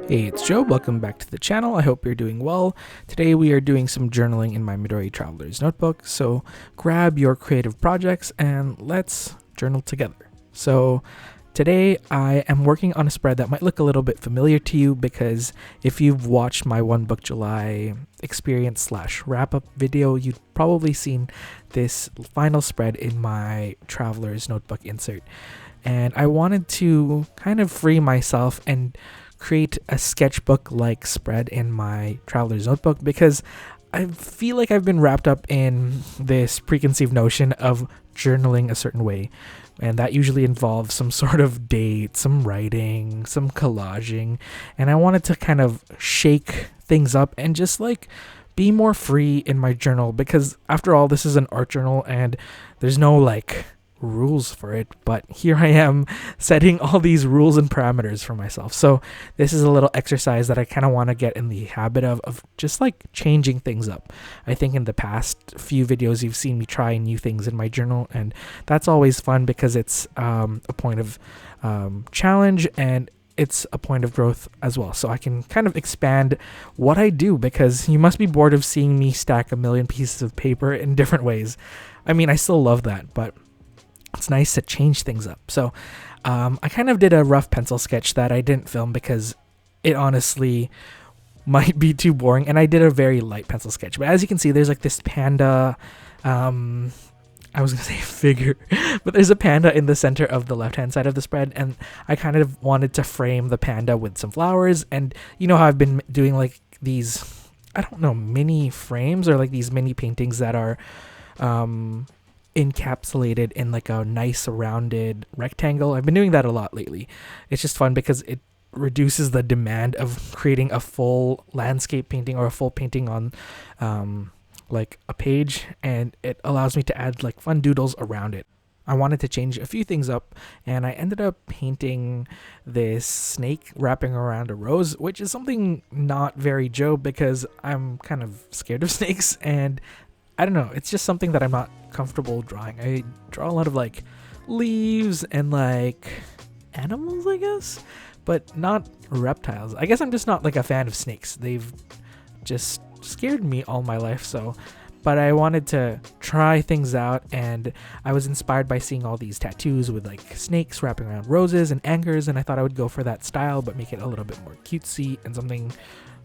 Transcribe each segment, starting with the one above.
Hey, it's Joe. Welcome back to the channel. I hope you're doing well. Today we are doing some journaling in my Midori Traveler's Notebook. So grab your creative projects and let's journal together. So today I am working on a spread that might look a little bit familiar to you because if you've watched my One Book July experience / wrap-up video, you've probably seen this final spread in my Traveler's Notebook insert. And I wanted to kind of free myself and create a sketchbook-like spread in my Traveler's Notebook because I feel like I've been wrapped up in this preconceived notion of journaling a certain way. And that usually involves some sort of date, some writing, some collaging. And I wanted to kind of shake things up and just like be more free in my journal because after all, this is an art journal and there's no like rules for it, but here I am setting all these rules and parameters for myself. So this is a little exercise that I kind of want to get in the habit of just like changing things up. I think in the past few videos you've seen me try new things in my journal, and that's always fun because it's a point of challenge and it's a point of growth as well. So I can kind of expand what I do because you must be bored of seeing me stack a million pieces of paper in different ways. I mean, I still love that, but it's nice to change things up. So I kind of did a rough pencil sketch that I didn't film because it honestly might be too boring, and I did a very light pencil sketch. But as you can see, there's like this panda, I was gonna say figure, but there's a panda in the center of the left hand side of the spread, and I kind of wanted to frame the panda with some flowers. And you know how I've been doing like these, I don't know, mini frames or like these mini paintings that are encapsulated in like a nice rounded rectangle. I've been doing that a lot lately. It's just fun because it reduces the demand of creating a full landscape painting or a full painting on like a page, and it allows me to add like fun doodles around it. I wanted to change a few things up, and I ended up painting this snake wrapping around a rose, which is something not very Joe because I'm kind of scared of snakes, and I don't know, it's just something that I'm not comfortable drawing. I draw a lot of like leaves and like animals, I guess, but not reptiles. I guess I'm just not like a fan of snakes. They've just scared me all my life. But I wanted to try things out, and I was inspired by seeing all these tattoos with like snakes wrapping around roses and anchors, and I thought I would go for that style but make it a little bit more cutesy and something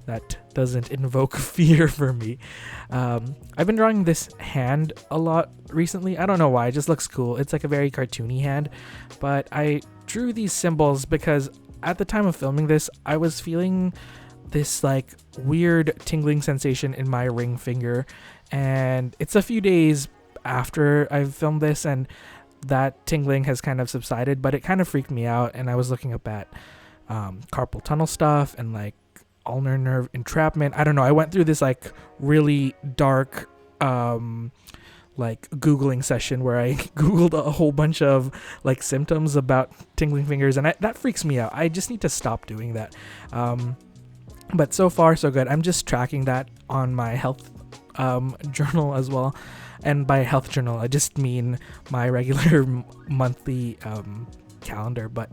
that doesn't invoke fear for me. I've been drawing this hand a lot recently. I don't know why, it just looks cool. It's like a very cartoony hand, but I drew these symbols because at the time of filming this, I was feeling this like weird tingling sensation in my ring finger, and it's a few days after I've filmed this and that tingling has kind of subsided, but it kind of freaked me out, and I was looking up at carpal tunnel stuff and like ulnar nerve entrapment. I don't know, I went through this like really dark like googling session where I googled a whole bunch of like symptoms about tingling fingers, and that freaks me out. I just need to stop doing that. But so far so good. I'm just tracking that on my health journal as well, and by health journal I just mean my regular monthly calendar. But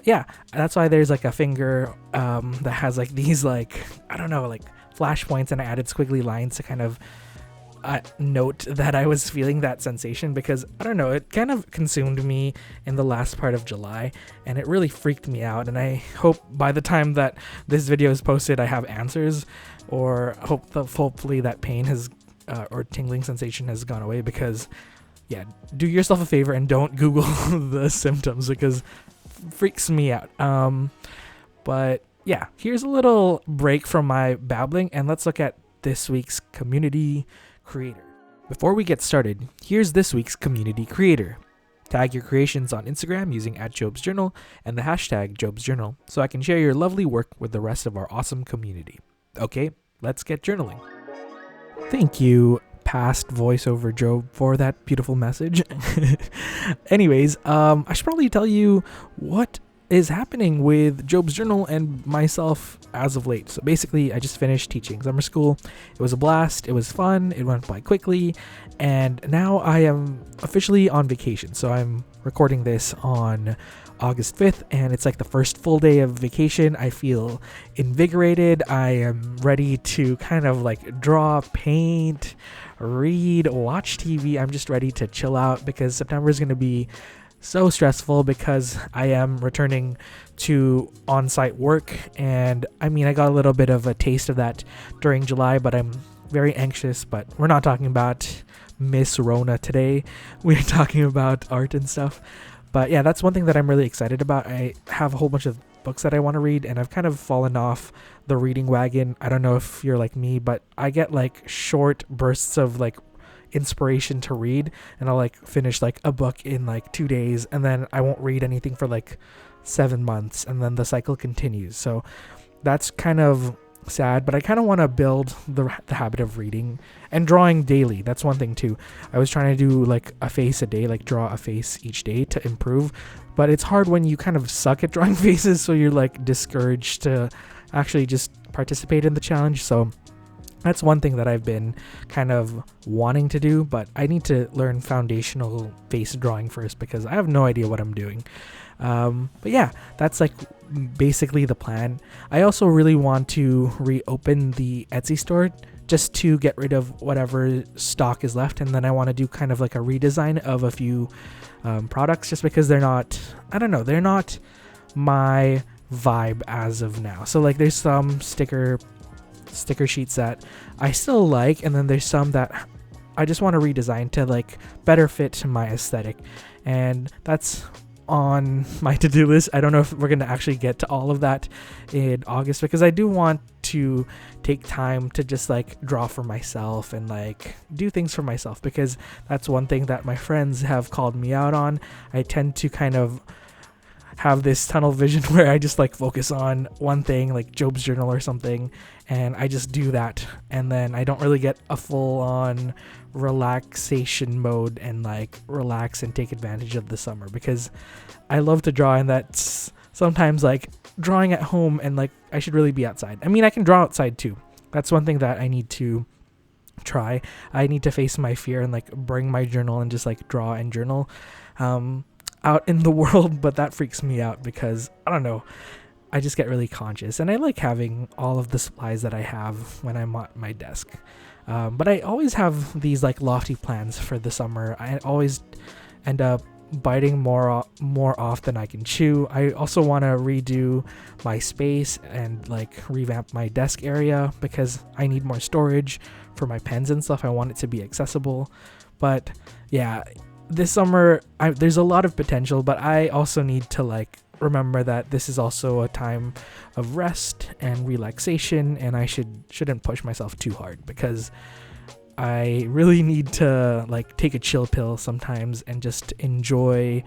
yeah, that's why there's like a finger that has like these like, I don't know, like flash points, and I added squiggly lines to kind of note that I was feeling that sensation because I don't know, it kind of consumed me in the last part of July, and it really freaked me out. And I hope by the time that this video is posted I have answers, or hopefully that pain has or tingling sensation has gone away, because yeah, do yourself a favor and don't Google the symptoms because it freaks me out. But yeah, here's a little break from my babbling, and let's look at this week's community creator. Before we get started, here's this week's community creator. Tag your creations on Instagram using @jobsjournal and the hashtag jobsjournal so I can share your lovely work with the rest of our awesome community. Okay, let's get journaling. Thank you, past voiceover Job, for that beautiful message. Anyways, I should probably tell you what is happening with Job's Journal and myself as of late. So basically, I just finished teaching summer school. It was a blast. It was fun. It went by quickly. And now I am officially on vacation. So I'm recording this on August 5th, and it's like the first full day of vacation. I feel invigorated. I am ready to kind of like draw, paint, read, watch TV. I'm just ready to chill out because September is going to be so stressful because I am returning to on-site work. And I mean, I got a little bit of a taste of that during July, but I'm very anxious. But we're not talking about Miss Rona today. We're talking about art and stuff. But yeah, that's one thing that I'm really excited about. I have a whole bunch of books that I want to read, and I've kind of fallen off the reading wagon. I don't know if you're like me, but I get like short bursts of like inspiration to read, and I'll like finish like a book in like 2 days, and then I won't read anything for like 7 months, and then the cycle continues. So that's kind of sad, but I kind of want to build the habit of reading and drawing daily. That's one thing too. I was trying to do like a face a day, like draw a face each day to improve, but it's hard when you kind of suck at drawing faces, so you're like discouraged to actually just participate in the challenge. So that's one thing that I've been kind of wanting to do, but I need to learn foundational face drawing first because I have no idea what I'm doing. But yeah, that's like basically the plan. I also really want to reopen the Etsy store just to get rid of whatever stock is left, and then I want to do kind of like a redesign of a few products just because they're not, I don't know, they're not my vibe as of now. So like there's some sticker sheets that I still like, and then there's some that I just want to redesign to like better fit my aesthetic, and that's on my to-do list. I don't know if we're going to actually get to all of that in August because I do want to take time to just like draw for myself and like do things for myself, because that's one thing that my friends have called me out on. I tend to kind of have this tunnel vision where I just like focus on one thing, like Job's Journal or something, and I just do that, and then I don't really get a full on relaxation mode and like relax and take advantage of the summer, because I love to draw, and that's sometimes like drawing at home, and like I should really be outside. I mean, I can draw outside too. That's one thing that I need to try. I need to face my fear and like bring my journal and just like draw and journal out in the world, but that freaks me out because I don't know, I just get really conscious, and I like having all of the supplies that I have when I'm at my desk. But I always have these like lofty plans for the summer. I always end up biting more off than I can chew. I also want to redo my space and like revamp my desk area because I need more storage for my pens and stuff. I want it to be accessible. But yeah, this summer there's a lot of potential, but I also need to like remember that this is also a time of rest and relaxation, and I shouldn't push myself too hard because I really need to like take a chill pill sometimes and just enjoy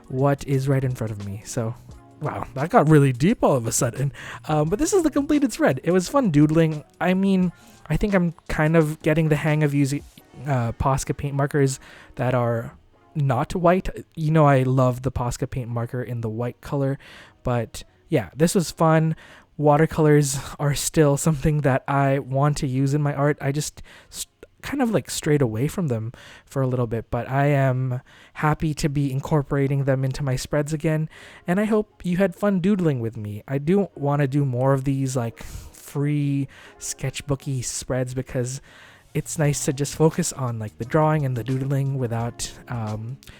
what is right in front of me. So wow, that got really deep all of a sudden. But this is the completed spread. It was fun doodling. I mean, I think I'm kind of getting the hang of using Posca paint markers that are not white. You know, I love the Posca paint marker in the white color, but yeah, this was fun. Watercolors are still something that I want to use in my art. I just kind of like strayed away from them for a little bit, but I am happy to be incorporating them into my spreads again, and I hope you had fun doodling with me. I do want to do more of these like free sketchbooky spreads because it's nice to just focus on like the drawing and the doodling without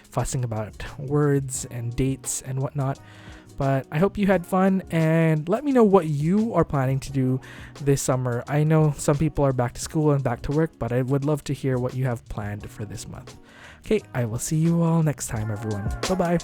fussing about words and dates and whatnot. But I hope you had fun, and let me know what you are planning to do this summer. I know some people are back to school and back to work, but I would love to hear what you have planned for this month. Okay, I will see you all next time, everyone. Bye-bye.